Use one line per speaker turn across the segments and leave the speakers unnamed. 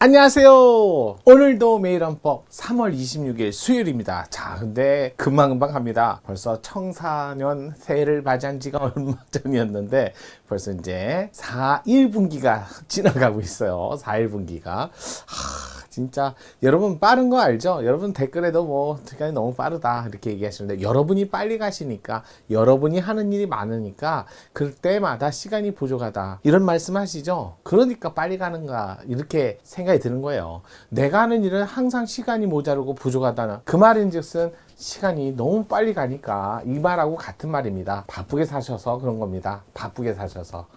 안녕하세요. 오늘도 매일헌법 3월 26일 수요일입니다. 자, 근데 금방금방 갑니다. 벌써 청사년 새해를 맞이한 지가 얼마 전이었는데 벌써 이제 4일분기가 지나가고 있어요. 4일분기가. 진짜 여러분 빠른 거 알죠? 여러분 댓글에도 뭐 시간이 너무 빠르다 이렇게 얘기하시는데 여러분이 빨리 가시니까 여러분이 하는 일이 많으니까 그때마다 시간이 부족하다 이런 말씀 하시죠? 그러니까 빨리 가는가 이렇게 생각이 드는 거예요. 내가 하는 일은 항상 시간이 모자르고 부족하다는 그 말인즉슨 시간이 너무 빨리 가니까 이 말하고 같은 말입니다. 바쁘게 사셔서 그런 겁니다. 바쁘게 사셔서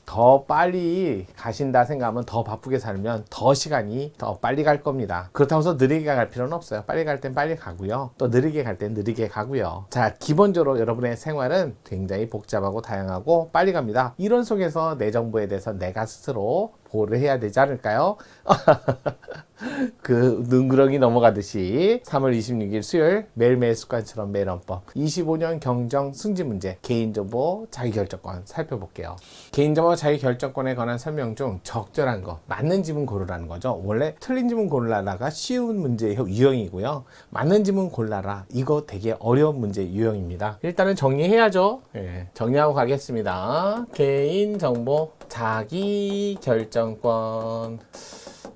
더 빨리 가신다 생각하면 더 바쁘게 살면 더 시간이 더 빨리 갈 겁니다. 그렇다고 해서 느리게 갈 필요는 없어요. 빨리 갈 땐 빨리 가고요. 또 느리게 갈 땐 느리게 가고요. 자, 기본적으로 여러분의 생활은 굉장히 복잡하고 다양하고 빨리 갑니다. 이런 속에서 내 정보에 대해서 내가 스스로 보호를 해야 되지 않을까요? 그 눈구렁이 넘어가듯이 3월 26일 수요일 매일매일 습관처럼 매일헌법 25년 경정 승진 문제 개인정보 자기결정권 살펴볼게요. 개인정보 자기결정권에 관한 설명 중 적절한 거 맞는 지문 고르라는 거죠. 원래 틀린 지문 고르라가 쉬운 문제의 유형이고요. 맞는 지문 골라라 이거 되게 어려운 문제 유형입니다. 일단은 정리해야죠. 정리하고 가겠습니다. 개인정보 자기결정권.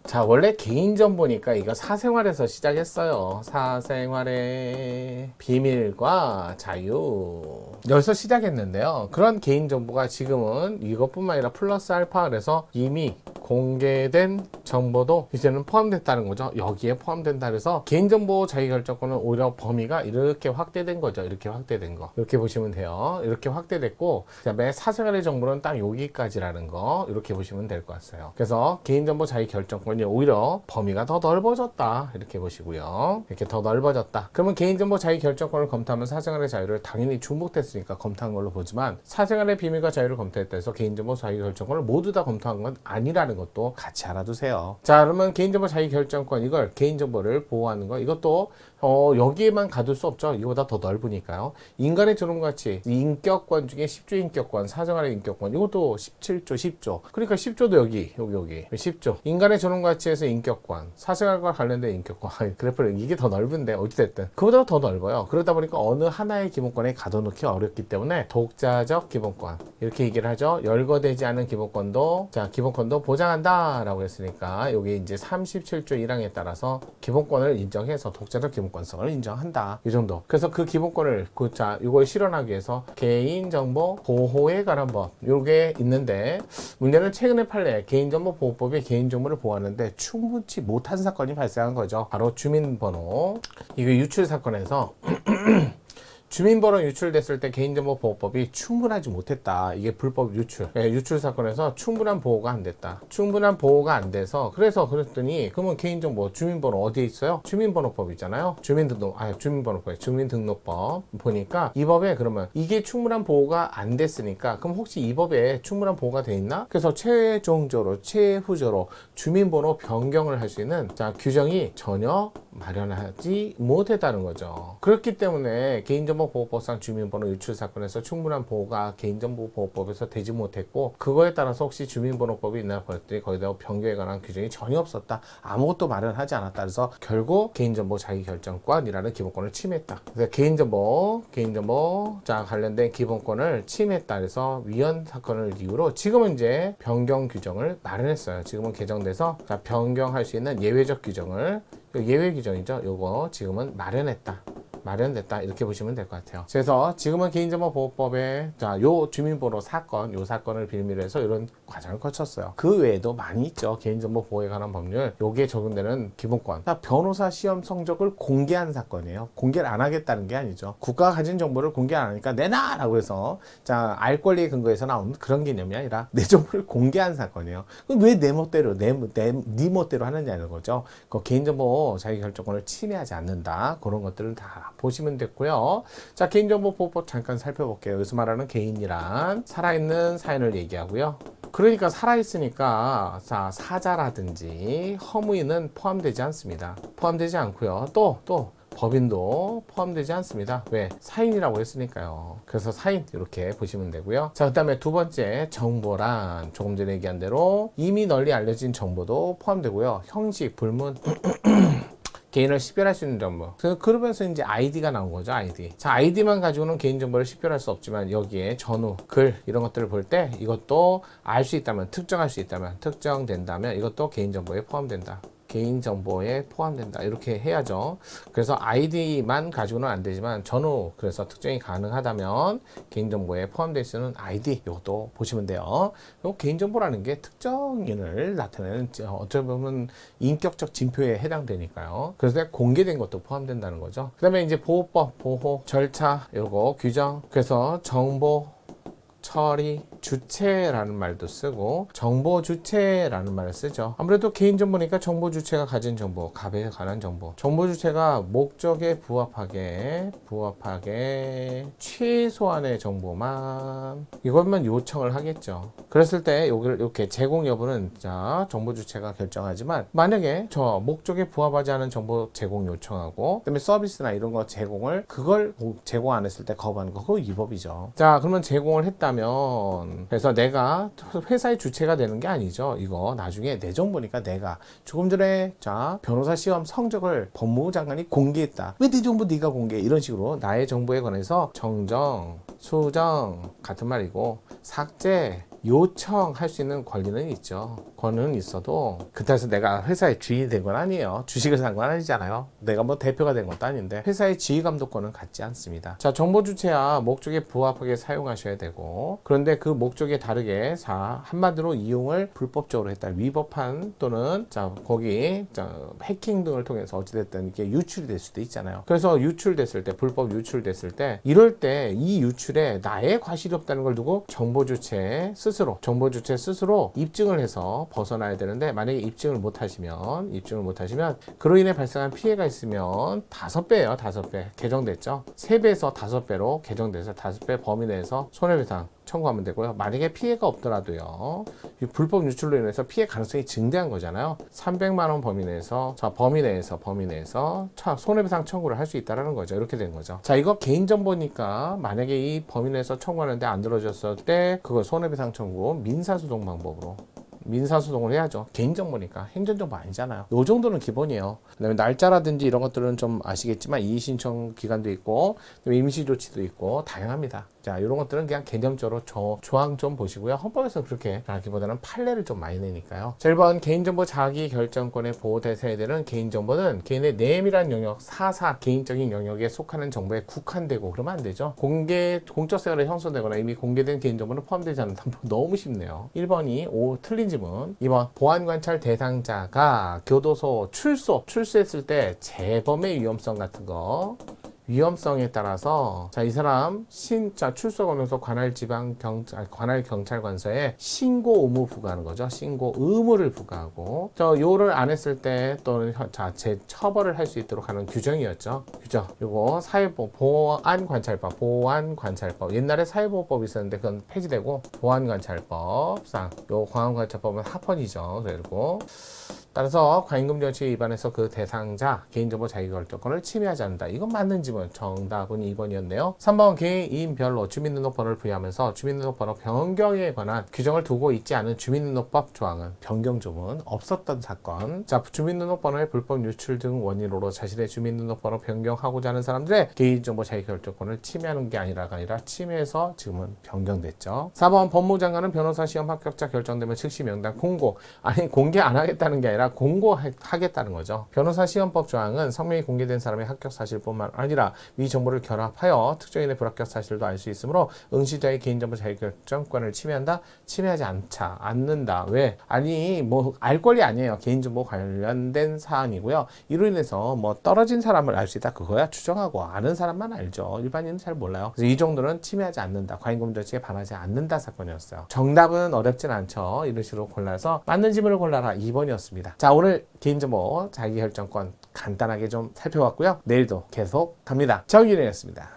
자, 원래 개인정보니까 이거 사생활에서 시작했어요. 사생활의 비밀과 자유. 여기서 시작했는데요. 그런 개인정보가 지금은 이것뿐만 아니라 플러스 알파 그래서 이미 공개된 정보도 이제는 포함됐다는 거죠. 여기에 포함된다 그래서 개인정보 자기결정권은 오히려 범위가 이렇게 확대된 거죠. 이렇게 확대된 거. 이렇게 보시면 돼요. 이렇게 확대됐고 그다음에 사생활의 정보는 딱 여기까지라는 거 이렇게 보시면 될 것 같아요. 그래서 개인정보 자기결정권이 오히려 범위가 더 넓어졌다. 이렇게 보시고요. 이렇게 더 넓어졌다. 그러면 개인정보 자기결정권을 검토하면 사생활의 자유를 당연히 중복됐으니까 검토한 걸로 보지만 사생활의 비밀과 자유를 검토했다 해서 개인정보 자기결정권을 모두 다 검토한 건 아니라는 것도 같이 알아두세요. 자, 그러면 개인정보 자기결정권 이걸 개인정보를 보호하는 거 이것도 여기에만 가둘 수 없죠. 이거보다 더 넓으니까요. 인간의 존엄가치 인격권 중에 10조 인격권 사생활의 인격권 이것도 17조 10조 그러니까 10조도 여기 10조 인간의 존엄가치에서 인격권 사생활과 관련된 인격권 그래프를 이게 더 넓은데 어찌됐든 그보다 더 넓어요. 그러다 보니까 어느 하나의 기본권에 가둬놓기 어렵기 때문에 독자적 기본권 이렇게 얘기를 하죠. 열거되지 않은 기본권도 자 기본권도 보장한다 라고 했으니까 여기 이제 37조 1항에 따라서 기본권을 인정해서 독자적 기본권성을 인정한다 이 정도. 그래서 그 기본권을 자 이걸 실현하기 위해서 개인정보 보호에 관한 법 요게 있는데 문제는 최근에 판례 개인정보보호법이 개인정보를 보호하는데 충분치 못한 사건이 발생한 거죠. 바로 주민번호 이거 유출 사건에서 주민번호 유출됐을 때 개인정보보호법이 충분하지 못했다. 이게 불법 유출. 유출 사건에서 충분한 보호가 안 됐다. 충분한 보호가 안 돼서 그랬더니 그러면 개인정보 주민번호 어디에 있어요? 주민번호법 있잖아요. 주민번호법 보니까 이 법에 그러면 이게 충분한 보호가 안 됐으니까 그럼 혹시 이 법에 충분한 보호가 돼 있나? 그래서 최후적으로 주민번호 변경을 할 수 있는 자 규정이 전혀 마련하지 못했다는 거죠. 그렇기 때문에 개인정보보호법상 주민번호 유출 사건에서 충분한 보호가 개인정보보호법에서 되지 못했고 그거에 따라서 혹시 주민번호법이 있나 봤더니 거기다 변경에 관한 규정이 전혀 없었다. 아무것도 마련하지 않았다. 그래서 결국 개인정보 자기결정권이라는 기본권을 침해했다. 그래서 개인정보 자 관련된 기본권을 침해했다. 그래서 위헌 사건을 이유로 지금은 이제 변경 규정을 마련했어요. 지금은 개정돼서 자 변경할 수 있는 예외적 규정을 예외 규정이죠. 요거 지금은 마련됐다 이렇게 보시면 될 것 같아요. 그래서 지금은 개인정보보호법에 요 주민번호 사건 요 사건을 빌미로 해서 이런 과정을 거쳤어요. 그 외에도 많이 있죠. 개인정보 보호에 관한 법률 요게 적용되는 기본권. 변호사 시험 성적을 공개한 사건이에요. 공개를 안 하겠다는 게 아니죠. 국가가 가진 정보를 공개 안 하니까 내놔라고 해서 알 권리에 근거해서 나오는 그런 개념이 아니라 내 정보를 공개한 사건이에요. 그럼 왜 내 멋대로 네 멋대로 하느냐는 거죠. 그 개인정보 자기결정권을 침해하지 않는다. 그런 것들을 다 보시면 됐고요. 자, 개인정보보호법 잠깐 살펴볼게요. 여기서 말하는 개인이란 살아있는 사인을 얘기하고요. 그러니까 살아있으니까 자, 사자라든지 허무인은 포함되지 않습니다. 포함되지 않고요. 또 법인도 포함되지 않습니다. 왜? 사인이라고 했으니까요. 그래서 사인 이렇게 보시면 되고요. 자, 그 다음에 두 번째 정보란 조금 전에 얘기한 대로 이미 널리 알려진 정보도 포함되고요. 형식, 불문 개인을 식별할 수 있는 정보. 그러면서 이제 아이디가 나온 거죠, 아이디. 자, 아이디만 가지고는 개인정보를 식별할 수 없지만 여기에 전후, 글 이런 것들을 볼 때 이것도 알 수 있다면, 특정할 수 있다면, 특정된다면 이것도 개인정보에 포함된다. 개인정보에 포함된다. 이렇게 해야죠. 그래서 아이디만 가지고는 안 되지만 전후, 그래서 특정이 가능하다면 개인정보에 포함될 수 있는 아이디 이것도 보시면 돼요. 개인정보라는 게 특정인을 나타내는 어쩌면 보면 인격적 징표에 해당되니까요. 그래서 공개된 것도 포함된다는 거죠. 그 다음에 이제 보호법, 보호, 절차, 요거 규정. 그래서 정보, 처리, 주체라는 말도 쓰고 정보 주체라는 말을 쓰죠. 아무래도 개인정보니까 정보 주체가 가진 정보, 갑에 관한 정보. 정보 주체가 목적에 부합하게 최소한의 정보만 이것만 요청을 하겠죠. 그랬을 때 여기를 이렇게 제공 여부는 자 정보 주체가 결정하지만 만약에 저 목적에 부합하지 않은 정보 제공 요청하고 그다음에 서비스나 이런 거 제공을 그걸 제공 안 했을 때 거부하는 거 그거 위법이죠. 자 그러면 제공을 했다면 그래서 내가 회사의 주체가 되는 게 아니죠. 이거 나중에 내 정보니까 내가 조금 전에 자 변호사 시험 성적을 법무부 장관이 공개했다. 왜 네 정보 네가 공개해? 이런 식으로 나의 정보에 관해서 정정, 수정 같은 말이고 삭제, 요청할 수 있는 권리는 있죠. 권한은 있어도 그렇다고 내가 회사의 주인이 된 건 아니에요. 주식을 산 건 아니잖아요. 내가 뭐 대표가 된 것도 아닌데 회사의 지휘 감독권은 갖지 않습니다. 자, 정보 주체야 목적에 부합하게 사용하셔야 되고 그런데 그 목적에 다르게 자 한마디로 이용을 불법적으로 했다. 위법한 또는 자 거기 자, 해킹 등을 통해서 어찌됐든 이게 유출이 될 수도 있잖아요. 그래서 유출됐을 때 불법 유출됐을 때 이럴 때 이 유출에 나의 과실이 없다는 걸 두고 정보 주체 정보 주체 스스로 입증을 해서 벗어나야 되는데 만약에 입증을 못 하시면 그로 인해 발생한 피해가 있으면 5배예요. 5배 개정됐죠. 3배에서 5배로 개정돼서 5배 범위 내에서 손해배상 청구하면 되고요. 만약에 피해가 없더라도요. 이 불법 유출로 인해서 피해 가능성이 증대한 거잖아요. 300만 원 범위 내에서 자 범위 내에서 손해배상 청구를 할 수 있다라는 거죠. 이렇게 된 거죠. 자 이거 개인정보니까 만약에 이 범위 내에서 청구하는데 안 들어줬을 때 그거 손해배상 청구 민사소송 방법으로 민사소송을 해야죠. 개인정보니까 행정정보 아니잖아요. 요 정도는 기본이에요. 그다음에 날짜라든지 이런 것들은 좀 아시겠지만 이의신청 기간도 있고 임시조치도 있고 다양합니다. 자, 이런 것들은 그냥 개념적으로 조항 좀 보시고요. 헌법에서 그렇게 하기보다는 판례를 좀 많이 내니까요. 자, 1번 개인정보 자기결정권에 보호되어야 되는 개인정보는 개인의 내밀한 영역, 개인적인 영역에 속하는 정보에 국한되고 그러면 안 되죠. 공적 생활에 형성되거나 이미 공개된 개인정보는 포함되지 않는다. 너무 쉽네요. 1번이 틀린 지문. 2번 보안관찰 대상자가 교도소 출소했을 때 재범의 위험성 같은 거 위험성에 따라서 자 이 사람 출소하면서 관할 경찰관서에 신고 의무 부과하는 거죠. 신고 의무를 부과하고 요를 안 했을 때 또는 제 처벌을 할 수 있도록 하는 규정이었죠. 규정. 요거 보안관찰법 옛날에 사회보호법이 있었는데 그건 폐지되고 보안관찰법상 요 보안관찰법은 합헌이죠. 그리고 따라서 과잉금지원칙에 위반해서 그 대상자 개인정보 자기결정권을 침해하지 않는다. 이건 맞는 지문. 정답은 2번이었네요. 3번 개인별로 주민등록번호를 부여하면서 주민등록번호 변경에 관한 규정을 두고 있지 않은 주민등록법 조항은 변경 조문 없었던 사건. 자, 주민등록번호의 불법 유출 등 원인으로 자신의 주민등록번호 변경하고자 하는 사람들의 개인정보 자기결정권을 침해하는 게 아니라 침해해서 지금은 변경됐죠. 4번 법무부 장관은 변호사 시험 합격자 결정되면 즉시 명단 공고. 아니 공개 안 하겠다는 게 아니라 공고하겠다는 거죠. 변호사 시험법 조항은 성명이 공개된 사람의 합격 사실뿐만 아니라 위 정보를 결합하여 특정인의 불합격 사실도 알 수 있으므로 응시자의 개인정보 자기결정권을 침해하지 않는다. 왜? 아니 뭐 알 권리 아니에요. 개인정보 관련된 사안이고요. 이로 인해서 뭐 떨어진 사람을 알 수 있다. 그거야 추정하고 아는 사람만 알죠. 일반인은 잘 몰라요. 그래서 이 정도는 침해하지 않는다. 과잉금지원칙에 반하지 않는다 사건이었어요. 정답은 어렵진 않죠. 이런 식으로 골라서 맞는 지문을 골라라. 2번이었습니다. 자, 오늘 개인정보 자기결정권 간단하게 좀 살펴봤고요. 내일도 계속 갑니다. 정윤이었습니다.